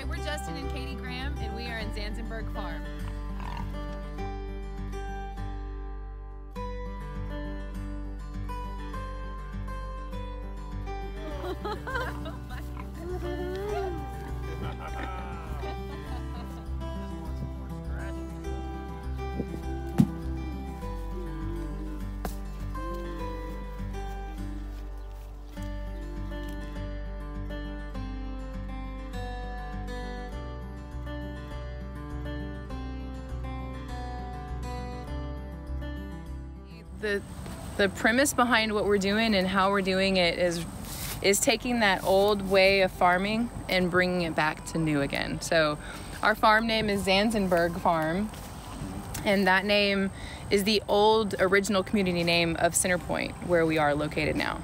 we're Justin and Katie Graham, and we are in Zanzenberg Farm. The premise behind what we're doing and how we're doing it is taking that old way of farming and bringing it back to new again. So our farm name is Zanzenberg Farm, and that name is the old original community name of Center Point, where we are located now.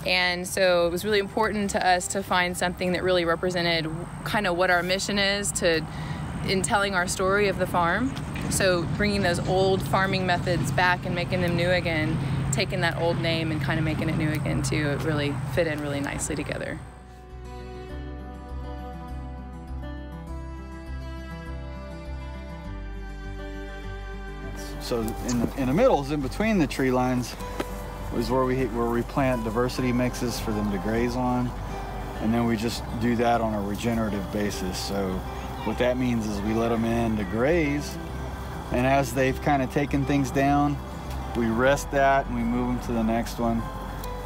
And so it was really important to us to find something that really represented kind of what our mission is in telling our story of the farm. So bringing those old farming methods back and making them new again, taking that old name and kind of making it new again too, it really fit in really nicely together. So in the middle, in between the tree lines, is where we plant diversity mixes for them to graze on, and then we just do that on a regenerative basis. So what that means is we let them in to graze, and as they've kind of taken things down, we rest that and we move them to the next one,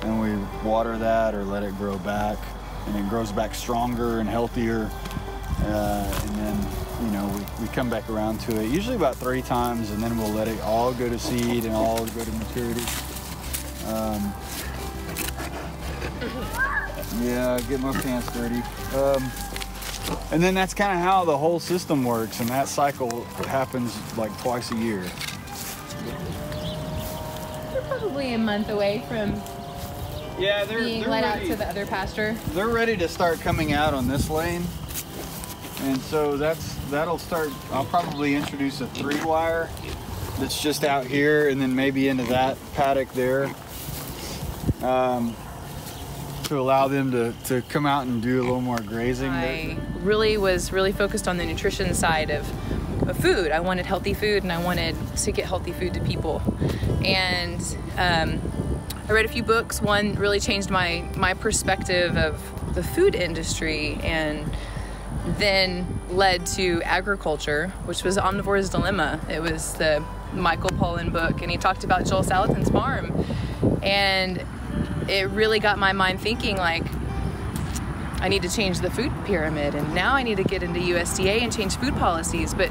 and we water that or let it grow back, and it grows back stronger and healthier, and then we come back around to it usually about 3 times, and then we'll let it all go to seed and all go to maturity. Yeah, get my pants dirty. And then that's kind of how the whole system works, and that cycle happens like twice a year. We're probably a month away from being let out to the other pasture. They're ready to start coming out on this lane, and so that'll start. I'll probably introduce a 3-wire that's just out here, and then maybe into that paddock there, to allow them to come out and do a little more grazing. I was really focused on the nutrition side of food. I wanted healthy food, and I wanted to get healthy food to people. And I read a few books. One really changed my perspective of the food industry, and then led to agriculture, which was Omnivore's Dilemma. It was the Michael Pollan book, and he talked about Joel Salatin's farm. And it really got my mind thinking, like, I need to change the food pyramid, and now I need to get into USDA and change food policies, but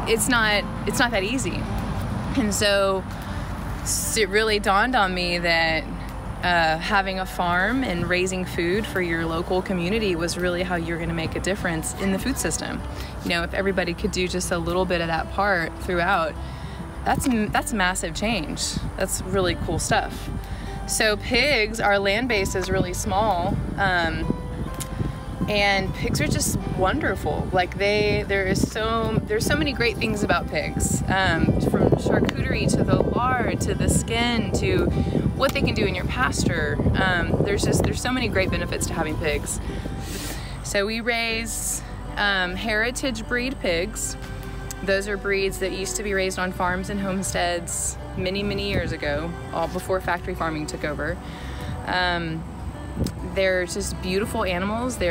it's not that easy. And so it really dawned on me that having a farm and raising food for your local community was really how you're going to make a difference in the food system. If everybody could do just a little bit of that part throughout, that's massive change. That's really cool stuff. So pigs, our land base is really small, and pigs are just wonderful. Like there's so many great things about pigs, from charcuterie to the lard to the skin to what they can do in your pasture. There's so many great benefits to having pigs. So we raise heritage breed pigs. Those are breeds that used to be raised on farms and homesteads many years ago, all before factory farming took over. They're just beautiful animals. They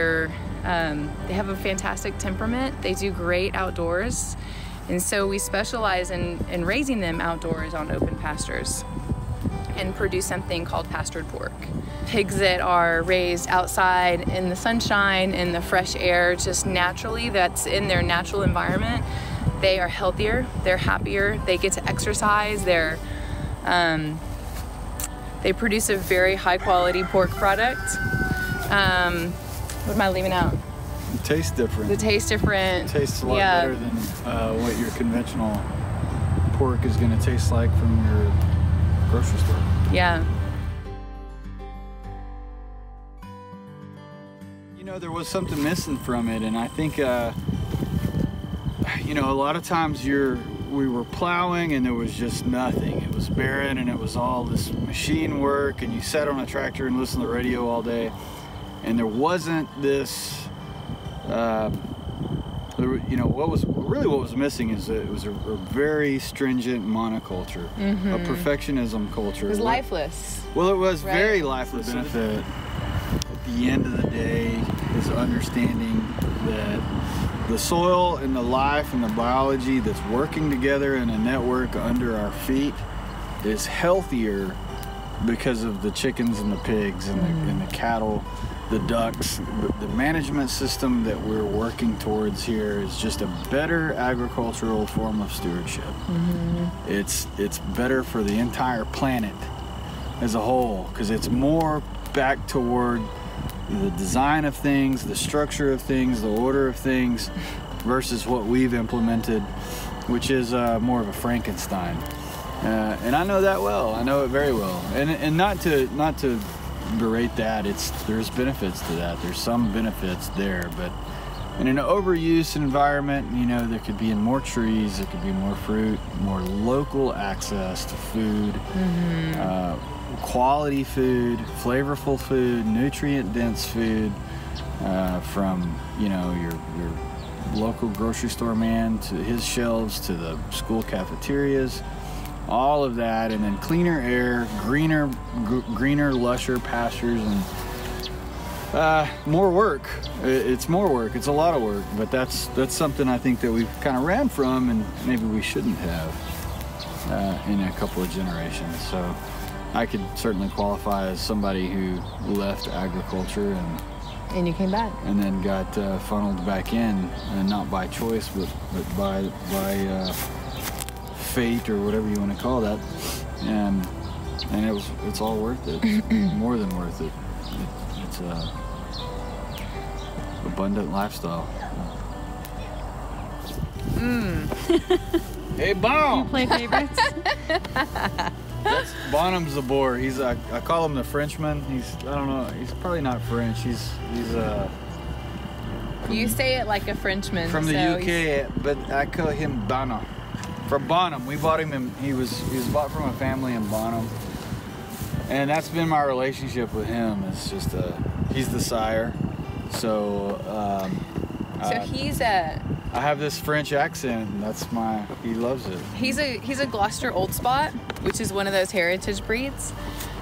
have a fantastic temperament. They do great outdoors. And so we specialize in raising them outdoors on open pastures and produce something called pastured pork. Pigs that are raised outside in the sunshine, in the fresh air, just naturally, that's in their natural environment, they are healthier, they're happier, they get to exercise, they produce a very high quality pork product. What am I leaving out? It tastes different. The taste different. It tastes a lot better than what your conventional pork is going to taste like from your grocery store. Yeah. There was something missing from it, and I think a lot of times we were plowing and there was just nothing. It was barren, and it was all this machine work, and you sat on a tractor and listened to the radio all day, and there wasn't this you know, what was missing is that it was a very stringent monoculture, a perfectionism culture. It was lifeless. Well, it was very lifeless. The benefit at the end of the day is understanding that the soil and the life and the biology that's working together in a network under our feet is healthier because of the chickens and the pigs and the cattle, the ducks. The management system that we're working towards here is just a better agricultural form of stewardship. It's better for the entire planet as a whole, because it's more back toward the design of things, the structure of things, the order of things, versus what we've implemented, which is more of a Frankenstein. And I know that well. I know it very well. And not to berate that. There's benefits to that. There's some benefits there, but in an overuse environment, you know, there could be more trees, there could be more fruit, more local access to food, quality food, flavorful food, nutrient-dense food, from, you know, your local grocery store man to his shelves to the school cafeterias, all of that, and then cleaner air, greener, lusher pastures, and more work. It's more work. It's a lot of work, but that's something I think that we've kind of ran from, and maybe we shouldn't have in a couple of generations. So I could certainly qualify as somebody who left agriculture and you came back, and then got funneled back in, and not by choice, but by fate, or whatever you want to call that, and it's all worth it. More than worth it. It's a abundant lifestyle. Hey, Bon! You play favorites? Bonham's the boar. I call him the Frenchman. I don't know, he's probably not French. He's you say it like a Frenchman. From the UK, but I call him Bonham. From Bonham. We bought him, he was bought from a family in Bonham. And that's been my relationship with him. It's just he's the sire. So I have this French accent, and he loves it. He's a Gloucester Old Spot, which is one of those heritage breeds.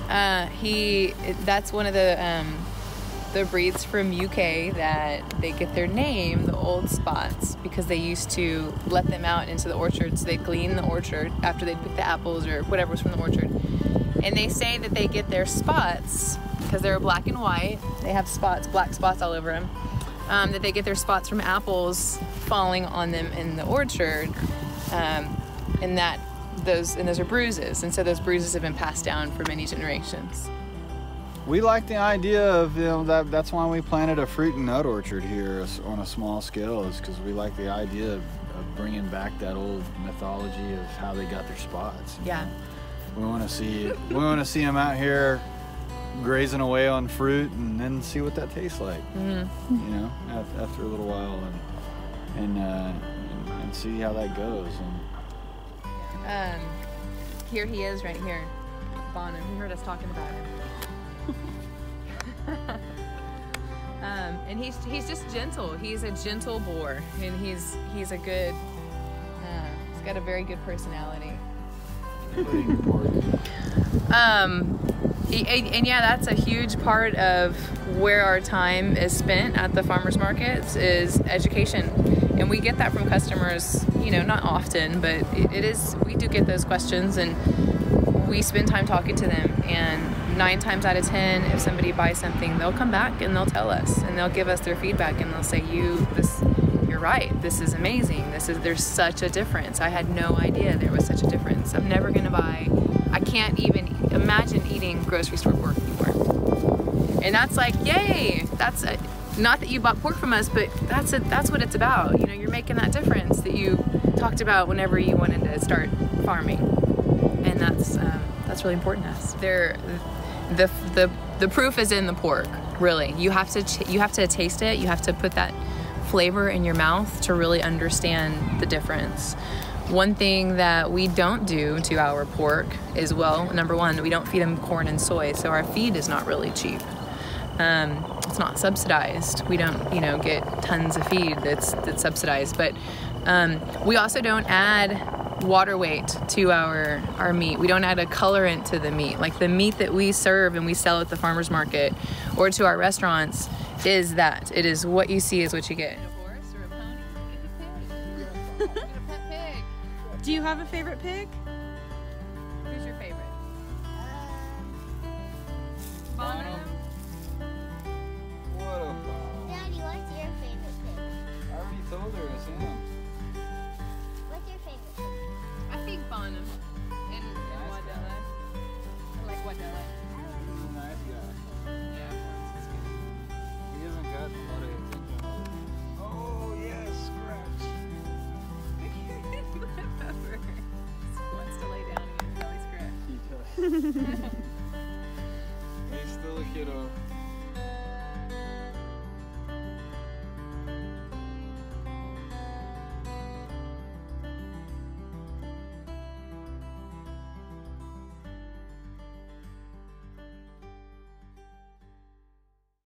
That's one of the breeds from UK that they get their name, the Old Spots, because they used to let them out into the orchards. They'd glean the orchard after they'd pick the apples or whatever was from the orchard. And they say that they get their spots, because they're black and white, they have spots, black spots all over them, that they get their spots from apples falling on them in the orchard, and those are bruises, and so those bruises have been passed down for many generations. We like the idea of, you know, that's why we planted a fruit and nut orchard here on a small scale, is because we like the idea of bringing back that old mythology of how they got their spots. Yeah. Know? We want to see them out here grazing away on fruit, and then see what that tastes like. You know, after a little while, and see how that goes. And here he is, right here, Bonham. You heard us talking about him. And he's just gentle. He's a gentle boar, and he's a good. He's got a very good personality. And yeah, that's a huge part of where our time is spent at the farmers markets, is education. And we get that from customers, you know, not often, but we do get those questions, and we spend time talking to them. And 9 times out of 10, if somebody buys something, they'll come back and they'll tell us, and they'll give us their feedback, and they'll say, you're right, this is amazing, there's such a difference. I had no idea there was such a difference. I'm never gonna buy, I can't even imagine eating grocery store pork anymore. And that's like, yay, not that you bought pork from us, but that's what it's about. You know, you're making that difference that you talked about whenever you wanted to start farming. And that's really important to us. The proof is in the pork, really. You have to taste it. You have to put that flavor in your mouth to really understand the difference. One thing that we don't do to our pork is, well, number one, we don't feed them corn and soy, so our feed is not really cheap. it's not subsidized. We don't, you know, get tons of feed that's subsidized. But we also don't add water weight to our meat. We don't add a colorant to the meat. Like the meat that we serve and we sell at the farmer's market or to our restaurants is that. It is what you see is what you get. A horse or a pony? Get a pig. Get a pet pig. Do you have a favorite pig? Who's your favorite? Bonham. What a ball. Daddy, what's your favorite pig? I already told her it's him. What's your favorite pig? I think Bonham and Wadella. I like Wadella. He's a nice guy. Yeah, Bonham's good. He hasn't got a lot of attention. Oh, yes, scratch. Whatever. He wants to lay down and get his belly scratched. He does. He's still a kiddo.